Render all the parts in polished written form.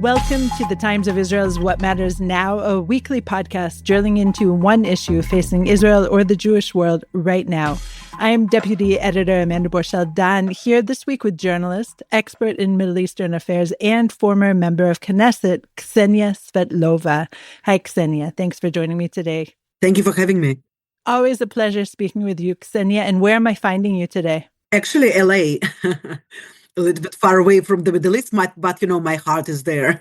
Welcome to the Times of Israel's What Matters Now, a weekly podcast drilling into one issue facing Israel or the Jewish world right now. I am Deputy Editor Amanda Borshel-Dan, here this week with journalist, expert in Middle Eastern affairs, and former member of Knesset, Ksenia Svetlova. Hi, Ksenia. Thanks for joining me today. Thank you for having me. Always a pleasure speaking with you, Ksenia. And where am I finding you today? Actually, LA. A little bit far away from the Middle East, but my heart is there.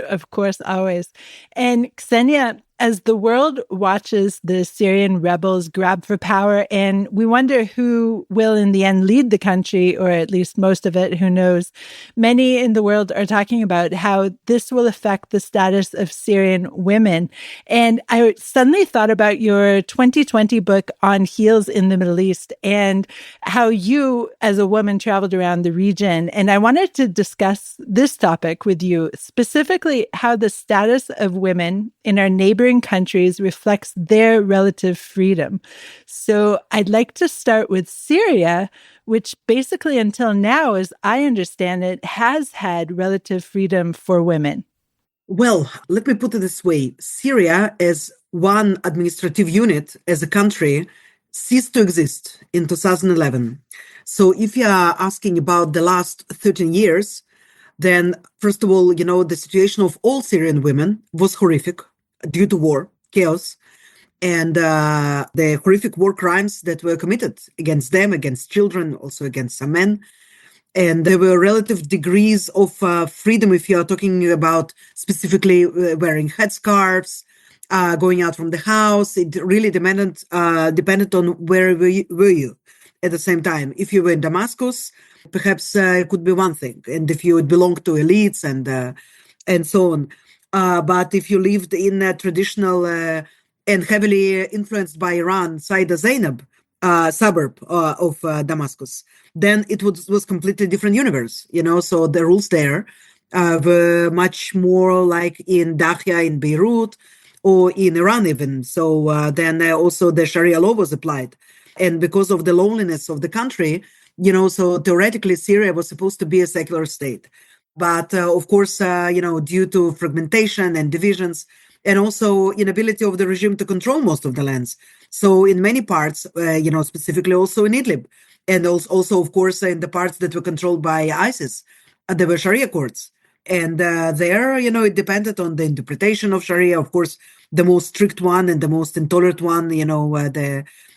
Of course, always. And Ksenia, as the world watches the Syrian rebels grab for power, and we wonder who will in the end lead the country, or at least most of it, who knows, many in the world are talking about how this will affect the status of Syrian women. And I suddenly thought about your 2020 book On Heels in the Middle East and how you, as a woman, traveled around the region. And I wanted to discuss this topic with you, specifically how the status of women in our neighboring countries reflects their relative freedom. So I'd like to start with Syria, which basically until now, as I understand it, has had relative freedom for women. Well, let me put it this way. Syria, as one administrative unit, as a country, ceased to exist in 2011. So if you are asking about the last 13 years, then first of all, the situation of all Syrian women was horrific due to war, chaos, and the horrific war crimes that were committed against them, against children, also against some men. And there were relative degrees of freedom if you are talking about specifically wearing headscarves, going out from the house. It really depended on where were you at the same time. If you were in Damascus, perhaps it could be one thing. And if you would belong to elites and so on. But if you lived in a traditional and heavily influenced by Iran, Saida Zainab suburb of Damascus, then it was completely different universe, so the rules there were much more like in Dahia in Beirut or in Iran even. So then also the Sharia law was applied. And because of the loneliness of the country, so theoretically Syria was supposed to be a secular state. But of course, due to fragmentation and divisions, and also inability of the regime to control most of the lands. So in many parts, specifically also in Idlib, and also, of course, in the parts that were controlled by ISIS, there were Sharia courts. And there, it depended on the interpretation of Sharia. Of course, the most strict one and the most intolerant one,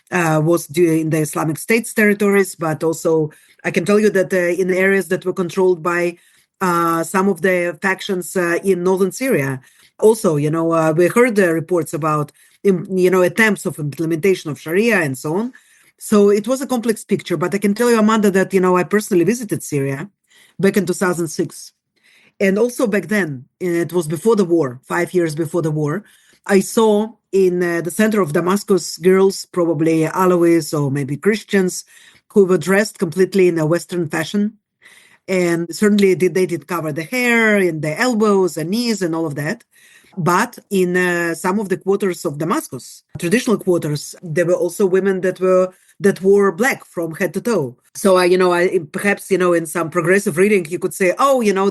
was in the Islamic State's territories. But also, I can tell you that in areas that were controlled by some of the factions in northern Syria. Also, we heard reports about, attempts of implementation of Sharia and so on. So it was a complex picture. But I can tell you, Amanda, that, I personally visited Syria back in 2006. And also back then, it was before the war, 5 years before the war, I saw in the center of Damascus girls, probably Alawis or maybe Christians, who were dressed completely in a Western fashion. And certainly they did cover the hair and the elbows and knees and all of that. But in some of the quarters of Damascus, traditional quarters, there were also women that wore black from head to toe. So, perhaps, in some progressive reading, you could say,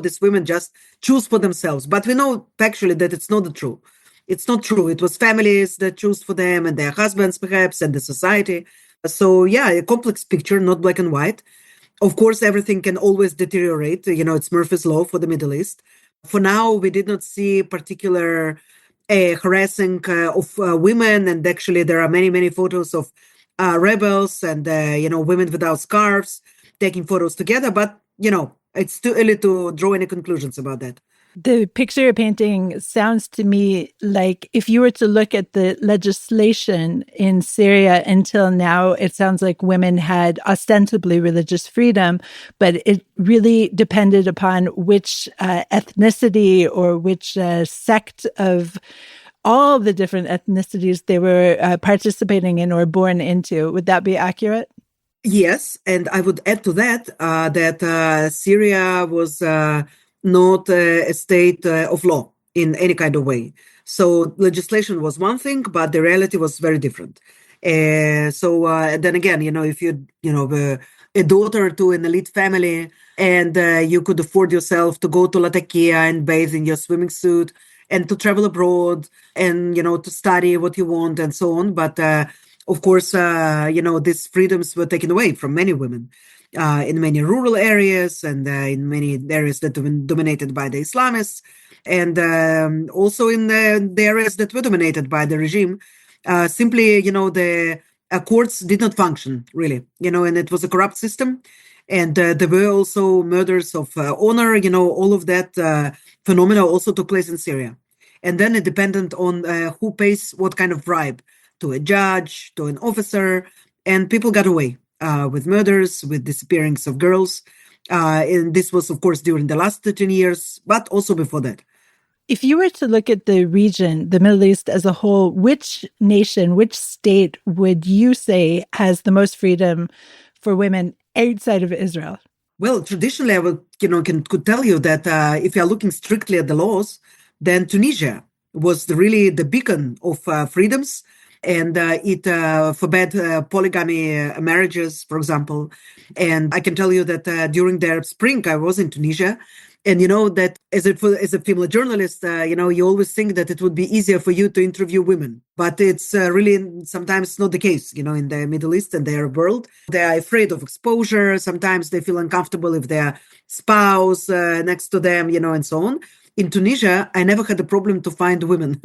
these women just choose for themselves. But we know factually that it's not true. It's not true. It was families that choose for them and their husbands, perhaps, and the society. So, yeah, a complex picture, not black and white. Of course, everything can always deteriorate. It's Murphy's Law for the Middle East. For now, we did not see particular harassing of women. And actually, there are many, many photos of rebels and, women without scarves taking photos together. But, it's too early to draw any conclusions about that. The picture you're painting sounds to me like if you were to look at the legislation in Syria until now, it sounds like women had ostensibly religious freedom, but it really depended upon which ethnicity or which sect of all the different ethnicities they were participating in or born into. Would that be accurate? Yes, and I would add to that that Syria was not a state of law in any kind of way. So legislation was one thing, but the reality was very different. So then again, if you a daughter to an elite family, and you could afford yourself to go to Latakia and bathe in your swimming suit and to travel abroad and, to study what you want and so on. But of course, these freedoms were taken away from many women in many rural areas and in many areas that have been dominated by the Islamists, and also in the areas that were dominated by the regime. Simply, the courts did not function really, and it was a corrupt system. And there were also murders of honor, all of that phenomena also took place in Syria. And then it depended on who pays what kind of bribe to a judge, to an officer, and people got away with murders, with disappearings of girls. And this was, of course, during the last 13 years, but also before that. If you were to look at the region, the Middle East as a whole, which nation, which state would you say has the most freedom for women outside of Israel? Well, traditionally, I would, could tell you that if you are looking strictly at the laws, then Tunisia was really the beacon of freedoms. And it forbade polygamy marriages, for example. And I can tell you that during the Arab Spring, I was in Tunisia. And that as a female journalist, you always think that it would be easier for you to interview women. But it's really sometimes not the case, in the Middle East and the Arab world. They are afraid of exposure. Sometimes they feel uncomfortable if their spouse next to them, and so on. In Tunisia, I never had a problem to find women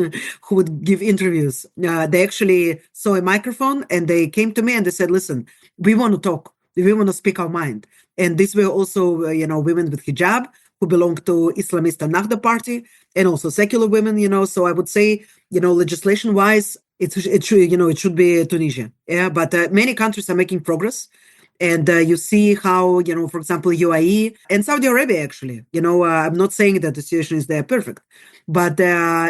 who would give interviews. They actually saw a microphone and they came to me and they said, listen, we want to talk. We want to speak our mind. And these were also, women with hijab who belonged to Islamist Ennahda party and also secular women, So I would say, legislation-wise, it should be Tunisia. Yeah, but many countries are making progress. And you see how, for example, UAE and Saudi Arabia, actually, I'm not saying that the situation is there perfect, but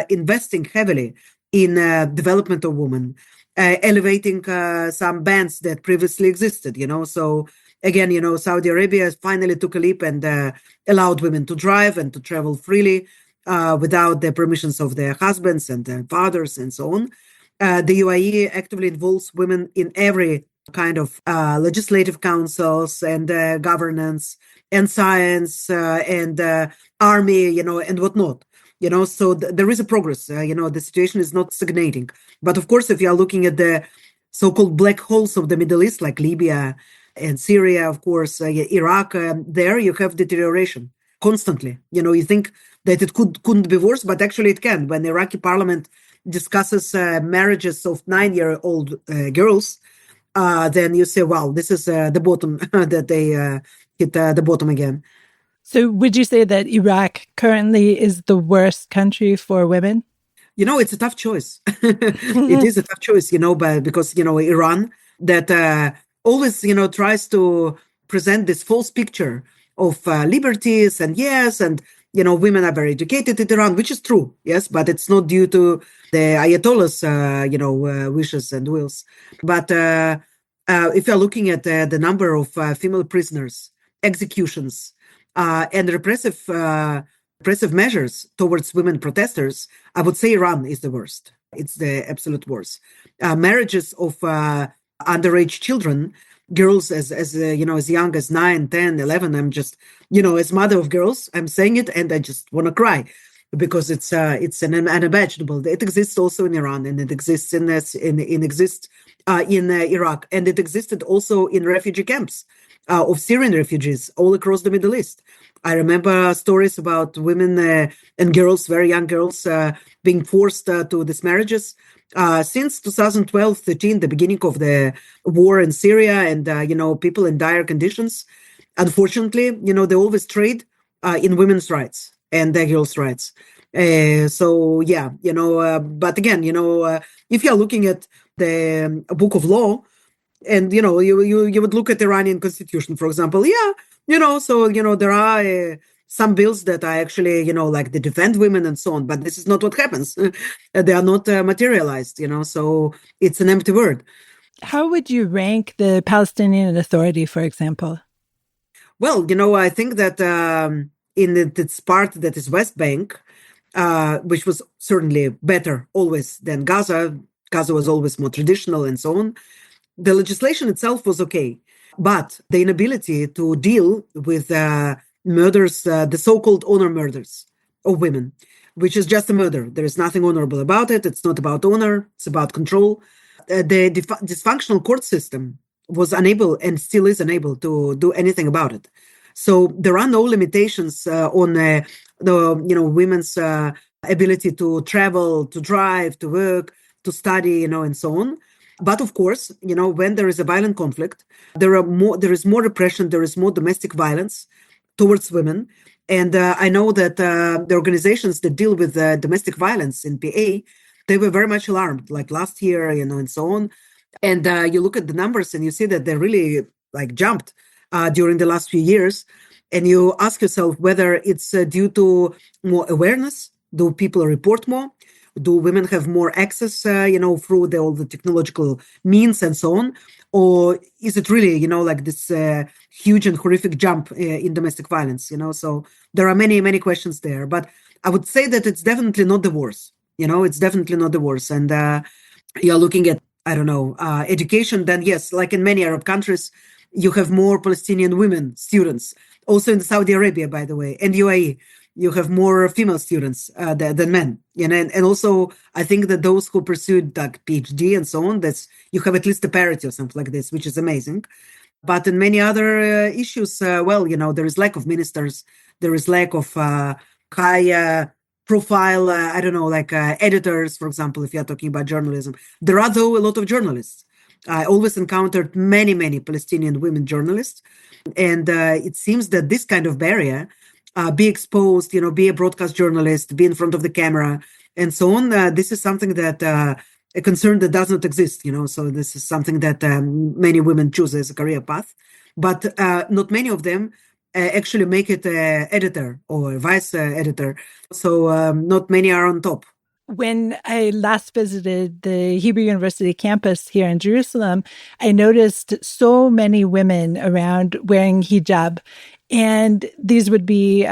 investing heavily in development of women, elevating some bans that previously existed, So again, Saudi Arabia finally took a leap and allowed women to drive and to travel freely without the permissions of their husbands and their fathers and so on. The UAE actively involves women in every kind of legislative councils and governance and science and army, and whatnot. So there is a progress. The situation is not stagnating. But of course, if you are looking at the so-called black holes of the Middle East, like Libya and Syria, of course, Iraq, there you have deterioration constantly. You think that it couldn't be worse, but actually it can. When the Iraqi parliament discusses marriages of 9-year-old girls, then you say, wow, this is the bottom, that they hit the bottom again. So would you say that Iraq currently is the worst country for women? It's a tough choice. It is a tough choice, because, Iran that always, tries to present this false picture of liberties and yes, and, women are very educated in Iran, which is true, yes, but it's not due to the Ayatollah's, wishes and wills. But if you're looking at the number of female prisoners, executions, and repressive measures towards women protesters, I would say Iran is the worst. It's the absolute worst. Marriages of underage children, girls as young as 9, 10, 11. I'm just, as mother of girls, I'm saying it and I just want to cry because it's unimaginable. It exists also in Iran and it exists in Iraq, and it existed also in refugee camps of Syrian refugees all across the Middle East. I remember stories about women and girls, very young girls, being forced to these marriages. Since 2012-13, the beginning of the war in Syria, and people in dire conditions, unfortunately, they always trade in women's rights and their girls' rights. But again, if you're looking at the book of law, and you would look at the Iranian constitution, for example, there are some bills that are actually, like they defend women and so on, but this is not what happens. They are not materialized, so it's an empty word. How would you rank the Palestinian Authority, for example? Well, I think that in its part that is West Bank, which was certainly better always than Gaza was always more traditional and so on. The legislation itself was okay. But the inability to deal with murders, the so-called honor murders of women, which is just a murder. There is nothing honorable about it. It's not about honor. It's about control. The dysfunctional court system was unable and still is unable to do anything about it. So there are no limitations on the women's ability to travel, to drive, to work, to study, and so on. But of course, when there is a violent conflict, there is more repression, there is more domestic violence towards women. And I know that the organizations that deal with domestic violence in PA, they were very much alarmed, like last year, and so on. And you look at the numbers and you see that they really jumped during the last few years. And you ask yourself whether it's due to more awareness. Do people report more? Do women have more access, through all the technological means and so on? Or is it really, this huge and horrific jump in domestic violence? So there are many, many questions there. But I would say that it's definitely not the worst. It's definitely not the worst. And you're looking at, education, then yes, like in many Arab countries, you have more Palestinian women students. Also in Saudi Arabia, by the way, and UAE. You have more female students than men, and also I think that those who pursued PhD and so on, you have at least a parity or something like this, which is amazing. But in many other issues, there is lack of ministers, there is lack of high profile, editors, for example, if you're talking about journalism. There are, though, a lot of journalists. I always encountered many, many Palestinian women journalists. And it seems that this kind of barrier, be exposed, be a broadcast journalist, be in front of the camera, and so on. This is something that a concern that does not exist, So this is something that many women choose as a career path, but not many of them actually make it editor or vice editor. So not many are on top. When I last visited the Hebrew University campus here in Jerusalem, I noticed so many women around wearing hijab. And these would be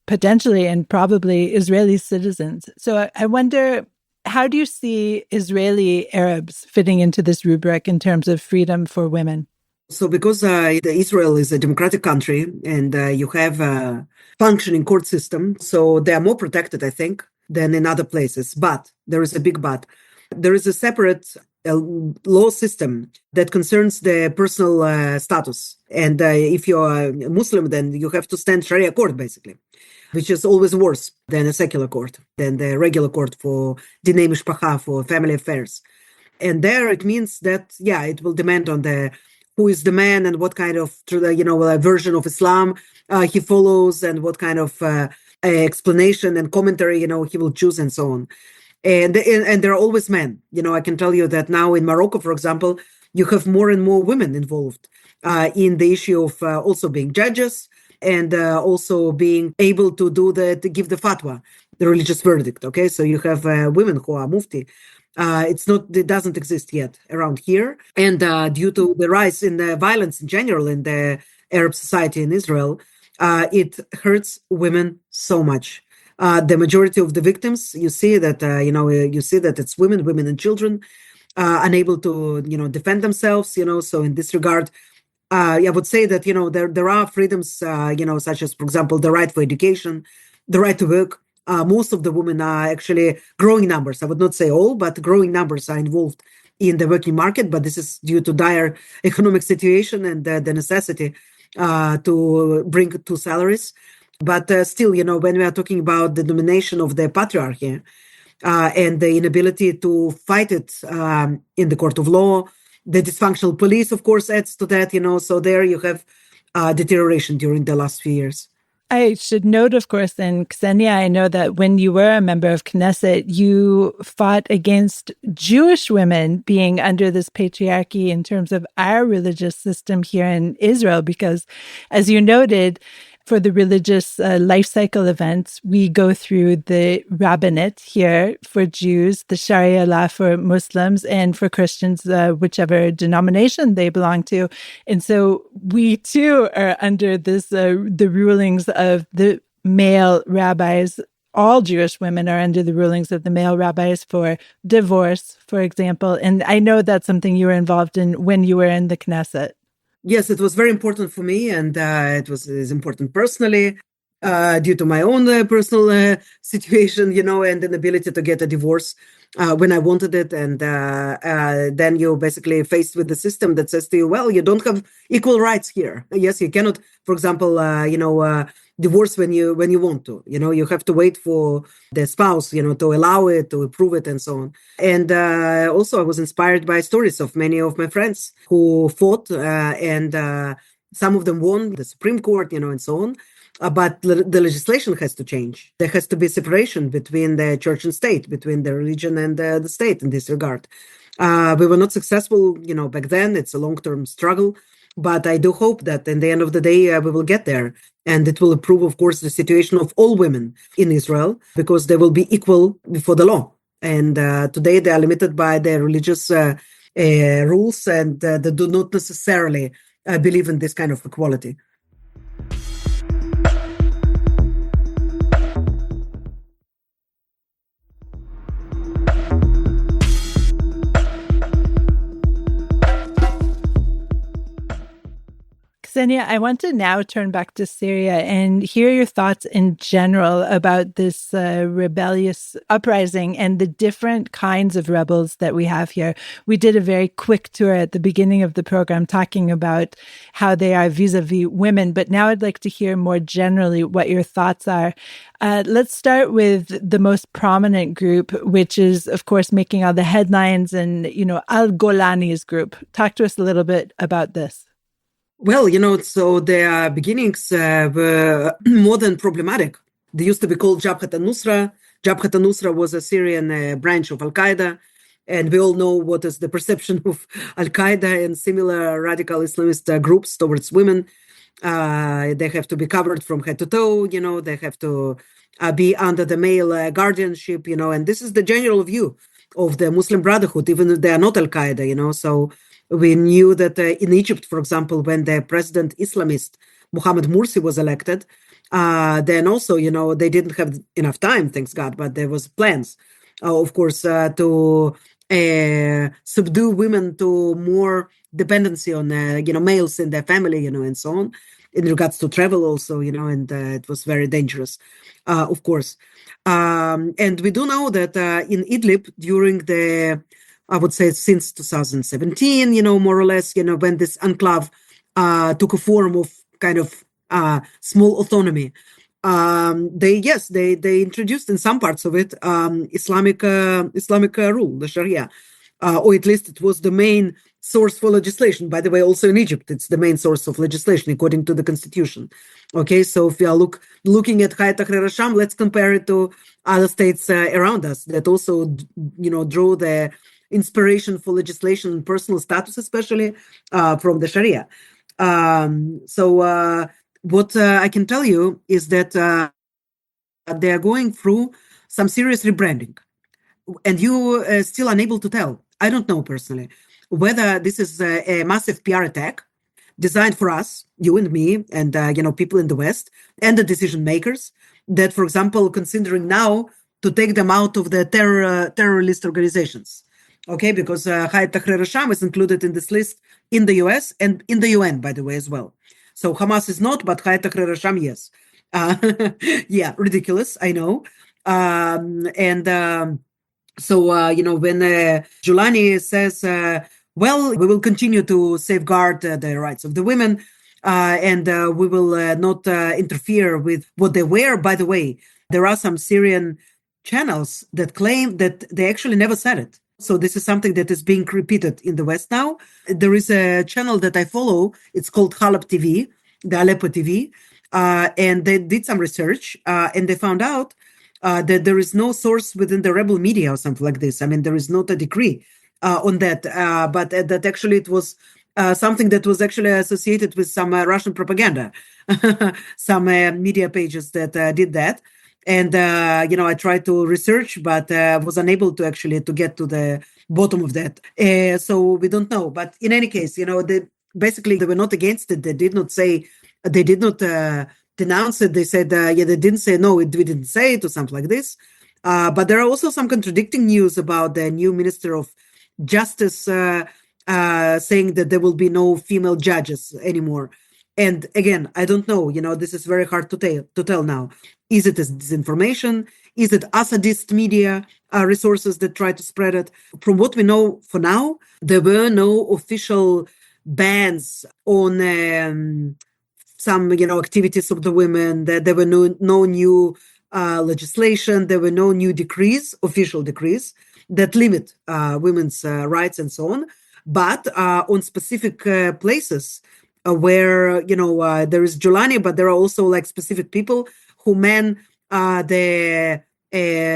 potentially and probably Israeli citizens. So I wonder, how do you see Israeli Arabs fitting into this rubric in terms of freedom for women? So because Israel is a democratic country and you have a functioning court system, so they are more protected, I think, than in other places. But there is a big but. There is a separate law system that concerns the personal status. And if you're a Muslim, then you have to stand Sharia court, basically, which is always worse than a secular court, than the regular court for Dinei Mishpacha, for family affairs. And there it means that, it will depend on who is the man and what kind of, version of Islam he follows and what kind of explanation and commentary, he will choose and so on. And there are always men. I can tell you that now in Morocco, for example, you have more and more women involved in the issue of also being judges and also being able to to give the fatwa, the religious verdict. Okay, so you have women who are mufti. It doesn't exist yet around here. And due to the rise in the violence in general in the Arab society in Israel, it hurts women so much. The majority of the victims, you see that it's women and children unable to, defend themselves, So in this regard, I would say that, there are freedoms, such as, for example, the right for education, the right to work. Most of the women are actually growing numbers. I would not say all, but growing numbers are involved in the working market. But this is due to dire economic situation and the necessity to bring two salaries. But still, when we are talking about the domination of the patriarchy and the inability to fight it in the court of law, the dysfunctional police, of course, adds to that, So there you have deterioration during the last few years. I should note, of course, and Ksenia, I know that when you were a member of Knesset, you fought against Jewish women being under this patriarchy in terms of our religious system here in Israel, because as you noted, for the religious life cycle events, we go through the rabbinate here for Jews, the Sharia law for Muslims, and for Christians, whichever denomination they belong to. And so we too are under the rulings of the male rabbis. All Jewish women are under the rulings of the male rabbis for divorce, for example. And I know that's something you were involved in when you were in the Knesset. Yes, it was very important for me, and is important personally due to my own personal situation, and inability to get a divorce when I wanted it. And then you're basically faced with the system that says to you, well, you don't have equal rights here. Yes, you cannot, for example, divorce when you want to. You have to wait for the spouse, to allow it, to approve it, and so on. And also, I was inspired by stories of many of my friends who fought, and some of them won the Supreme Court, and so on. But the legislation has to change. There has to be separation between the church and state, between the religion and the state in this regard. We were not successful, back then. It's a long-term struggle. But I do hope that in the end of the day, we will get there. And it will improve, of course, the situation of all women in Israel, because they will be equal before the law. And today they are limited by their religious rules, and they do not necessarily believe in this kind of equality. Ksenia, I want to now turn back to Syria and hear your thoughts in general about this rebellious uprising and the different kinds of rebels that we have here. We did a very quick tour at the beginning of the program talking about how they are vis-a-vis women, but now I'd like to hear more generally what your thoughts are. Let's start with the most prominent group, which is, of course, making all the headlines, and, Al-Golani's group. Talk to us a little bit about this. Well, so their beginnings were more than problematic. They used to be called Jabhat al-Nusra. Jabhat al-Nusra was a Syrian branch of Al-Qaeda, and we all know what is the perception of Al-Qaeda and similar radical Islamist groups towards women. They have to be covered from head to toe, they have to be under the male guardianship, and this is the general view of the Muslim Brotherhood, even if they are not Al-Qaeda, so we knew that in Egypt, for example, when the president Islamist Mohammed Morsi was elected, then also, they didn't have enough time, thanks God, but there was plans, of course, to subdue women to more dependency on, males in their family, and so on, in regards to travel also, and it was very dangerous, of course. And we do know that in Idlib, during I would say since 2017, more or less, when this enclave took a form of kind of small autonomy, they introduced in some parts of it Islamic rule, the Sharia, or at least it was the main source for legislation. By the way, also in Egypt, it's the main source of legislation according to the constitution. Okay, so if we are looking at Hayat Tahrir al-Sham, let's compare it to other states around us that also, draw the inspiration for legislation and personal status, especially from the Sharia. So what I can tell you is that they are going through some serious rebranding, and you still unable to tell. I don't know personally whether this is a massive PR attack designed for us, you and me, and people in the West and the decision makers that, for example, considering now to take them out of the terrorist organizations. Okay, because Hayat Tahrir al-Sham is included in this list in the US and in the UN, by the way, as well. So Hamas is not, but Hayat Tahrir al-Sham, yes. Yeah, ridiculous, I know. So, when Giuliani says, well, we will continue to safeguard the rights of the women, and we will not interfere with what they wear. By the way, there are some Syrian channels that claim that they actually never said it. So this is something that is being repeated in the West now. There is a channel that I follow. It's called Halab TV, the Aleppo TV. And they did some research and they found out that there is no source within the rebel media or something like this. I mean, there is not a decree on that, but that actually it was something that was actually associated with some Russian propaganda, some media pages that did that. And, I tried to research, but was unable to actually to get to the bottom of that. So we don't know. But in any case, basically they were not against it. They did not say, they did not denounce it. They said, they didn't say, no, we didn't say it or something like this. But there are also some contradicting news about the new Minister of Justice saying that there will be no female judges anymore. And again, I don't know, this is very hard to tell now. Is it disinformation? Is it Assadist media resources that try to spread it? From what we know for now, there were no official bans on some, activities of the women. That there were no new legislation. There were no new decrees, official decrees that limit women's rights and so on. But on specific places where, there is Giuliani, but there are also like specific people who man the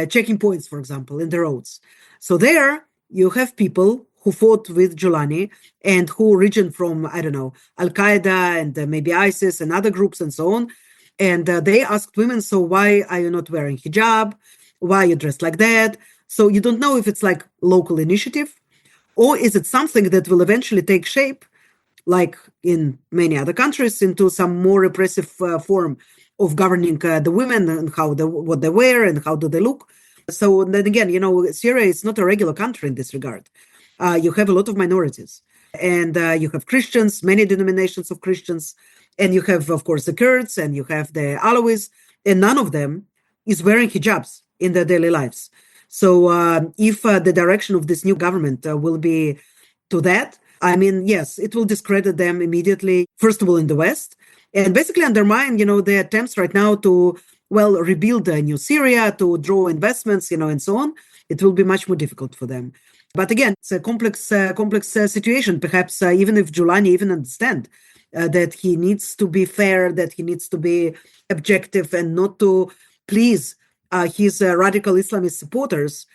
checking points, for example, in the roads. So there you have people who fought with Giuliani and who origin from, I don't know, Al-Qaeda and maybe ISIS and other groups and so on. And they asked women, so why are you not wearing hijab? Why are you dressed like that? So you don't know if it's like local initiative or is it something that will eventually take shape, like in many other countries, into some more repressive form of governing the women and what they wear and how do they look. So then again, Syria is not a regular country in this regard. You have a lot of minorities and you have Christians, many denominations of Christians, and you have, of course, the Kurds and you have the Alawis, and none of them is wearing hijabs in their daily lives. So if the direction of this new government will be to that, I mean, yes, it will discredit them immediately, first of all, in the West, and basically undermine, their attempts right now to, rebuild a new Syria, to draw investments, and so on. It will be much more difficult for them. But again, it's a complex situation. Perhaps even if Giuliani even understand that he needs to be fair, that he needs to be objective and not to please his radical Islamist supporters,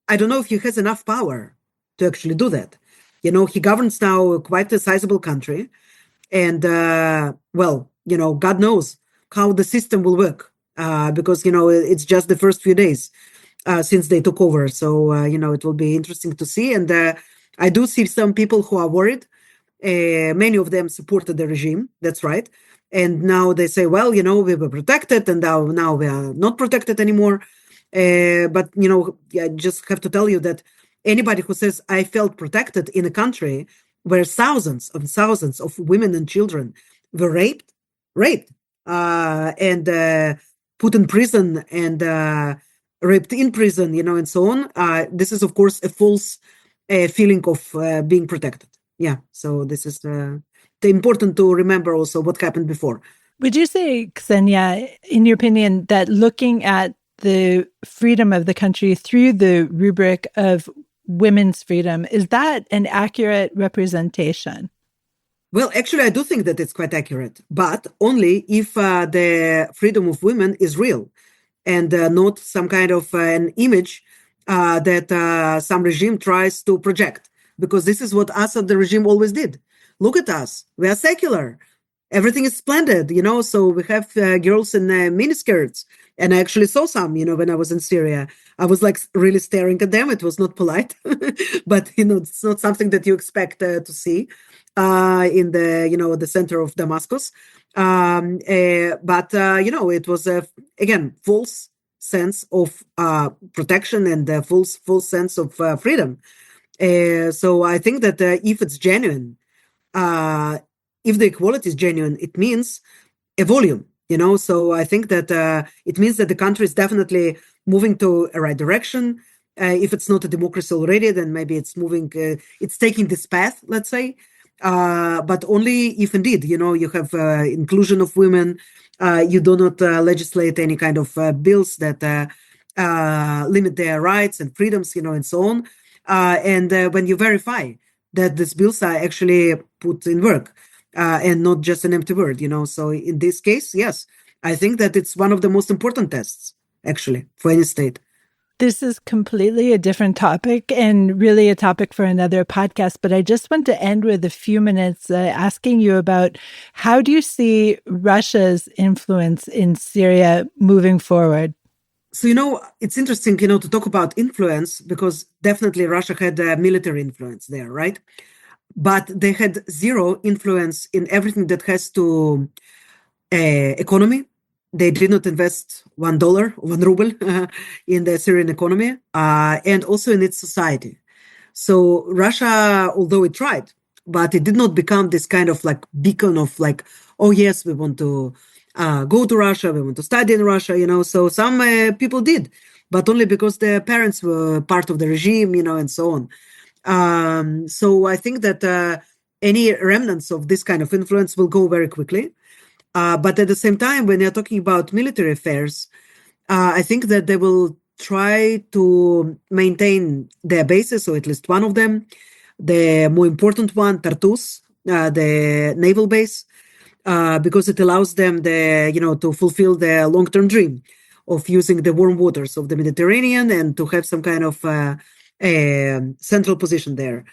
I don't know if he has enough power to actually do that. He governs now quite a sizable country. And, God knows how the system will work because, it's just the first few days since they took over. So, it will be interesting to see. And I do see some people who are worried. Many of them supported the regime. That's right. And now they say, we were protected and now we are not protected anymore. But, I just have to tell you that anybody who says I felt protected in a country where thousands of women and children were raped, and put in prison and raped in prison, and so on. This is, of course, a false feeling of being protected. Yeah. So this is important to remember also what happened before. Would you say, Ksenia, in your opinion, that looking at the freedom of the country through the rubric of women's freedom, is that an accurate representation? Well, actually, I do think that it's quite accurate, but only if the freedom of women is real and not some kind of an image that some regime tries to project. Because this is what Assad, the regime, always did. Look at us. We are secular. Everything is splendid, so we have girls in miniskirts. And I actually saw some, when I was in Syria. I was like really staring at them. It was not polite, but, it's not something that you expect to see in the center of Damascus. But, it was, again, false sense of protection and a false sense of freedom. So I think that if it's genuine, if the equality is genuine, it means a volume, So I think that it means that the country is definitely moving to a right direction. If it's not a democracy already, then maybe it's moving, it's taking this path, let's say. But only if indeed, you have inclusion of women, you do not legislate any kind of bills that limit their rights and freedoms, and so on. And when you verify that these bills are actually put in work and not just an empty word, So in this case, yes, I think that it's one of the most important tests, actually, for any state. This is completely a different topic and really a topic for another podcast. But I just want to end with a few minutes asking you about how do you see Russia's influence in Syria moving forward? So, it's interesting, to talk about influence because definitely Russia had military influence there, right? But they had zero influence in everything that has to economy. They did not invest $1 ruble in the Syrian economy and also in its society. So Russia, although it tried, but it did not become this kind of like beacon of like, oh yes, we want to go to Russia, we want to study in Russia, So some people did, but only because their parents were part of the regime, and so on. So I think that any remnants of this kind of influence will go very quickly. But at the same time, when you're talking about military affairs, I think that they will try to maintain their bases, or at least one of them. The more important one, Tartus, the naval base, because it allows them to fulfill their long-term dream of using the warm waters of the Mediterranean and to have some kind of central position there.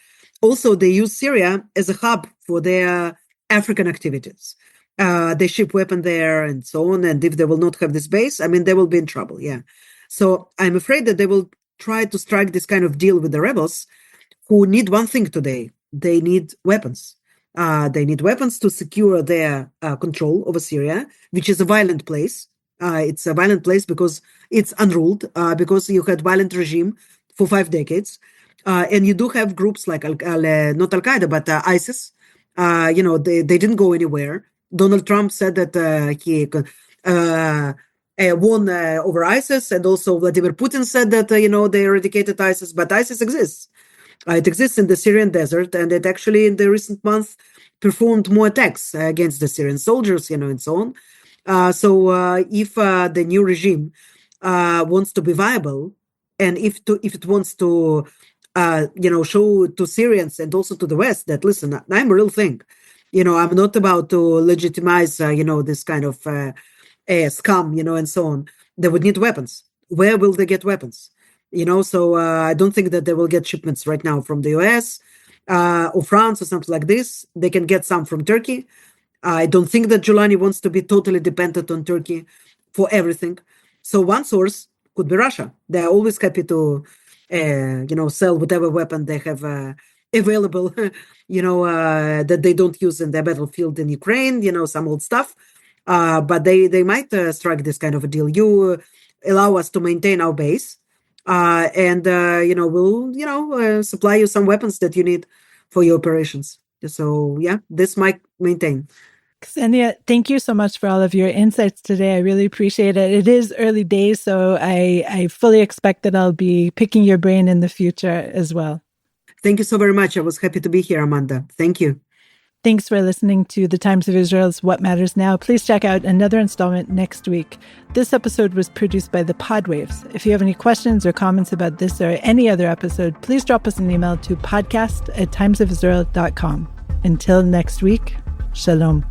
Also, they use Syria as a hub for their African activities. They ship weapons there and so on. And if they will not have this base, they will be in trouble. Yeah. So I'm afraid that they will try to strike this kind of deal with the rebels who need one thing today. They need weapons. They need weapons to secure their control over Syria, which is a violent place. It's a violent place because it's unruled, because you had violent regime for 5 decades. And you do have groups like, not Al-Qaeda, but ISIS. They didn't go anywhere. Donald Trump said that he won over ISIS, and also Vladimir Putin said that, they eradicated ISIS, but ISIS exists. It exists in the Syrian desert, and it actually in the recent months performed more attacks against the Syrian soldiers, and so on. So if the new regime wants to be viable, and if it wants to, show to Syrians and also to the West that, listen, I'm a real thing. I'm not about to legitimize, this kind of scum, and so on. They would need weapons. Where will they get weapons? So I don't think that they will get shipments right now from the US or France or something like this. They can get some from Turkey. I don't think that Giuliani wants to be totally dependent on Turkey for everything. So one source could be Russia. They're always happy to, sell whatever weapon they have available, that they don't use in the battlefield in Ukraine, some old stuff. But they might strike this kind of a deal. You allow us to maintain our base. And we'll, supply you some weapons that you need for your operations. So, yeah, this might maintain. Ksenia, thank you so much for all of your insights today. I really appreciate it. It is early days, so I fully expect that I'll be picking your brain in the future as well. Thank you so very much. I was happy to be here, Amanda. Thank you. Thanks for listening to The Times of Israel's What Matters Now. Please check out another installment next week. This episode was produced by the Podwaves. If you have any questions or comments about this or any other episode, please drop us an email to podcast@timesofisrael.com. Until next week, shalom.